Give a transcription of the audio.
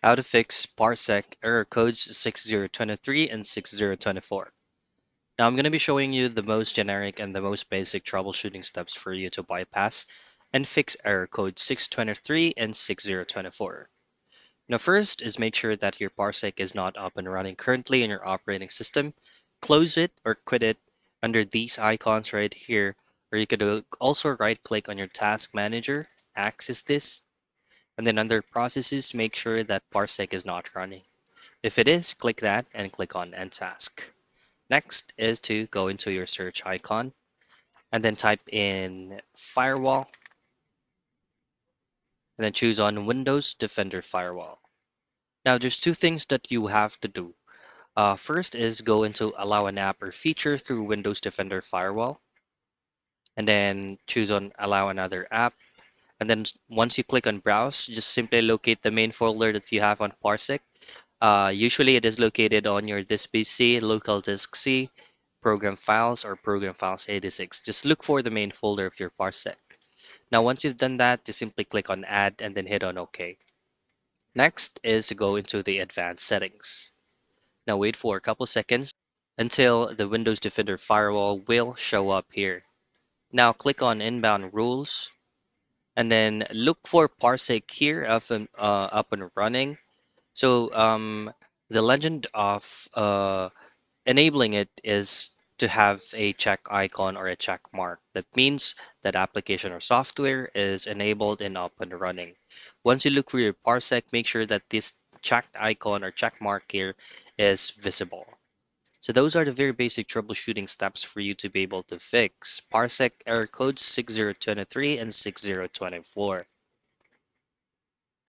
How to fix Parsec error codes 6023 and 6024. Now I'm going to be showing you the most generic and the most basic troubleshooting steps for you to bypass and fix error code 623 and 6024. Now first is make sure that your Parsec is not up and running currently in your operating system. Close it or quit it under these icons right here, or you could also right click on your task manager, access this, and then under processes, make sure that Parsec is not running. If it is, click that and click on End Task. Next is to go into your search icon and then type in Firewall and then choose on Windows Defender Firewall. Now there's two things that you have to do. First is go into Allow an app or feature through Windows Defender Firewall and then choose on Allow another app. And then once you click on Browse, just simply locate the main folder that you have on Parsec. Usually it is located on your disk PC, local disk C, program files, or program files 86. Just look for the main folder of your Parsec. Now, once you've done that, just simply click on Add and then hit on OK. Next is to go into the advanced settings. Now, wait for a couple seconds until the Windows Defender Firewall will show up here. Now, click on Inbound Rules and then look for Parsec here up and running. So, the legend of enabling it is to have a check icon or a check mark. That means that application or software is enabled and up and running. Once you look for your Parsec, make sure that this checked icon or check mark here is visible. So those are the very basic troubleshooting steps for you to be able to fix Parsec error codes 6023 and 6024.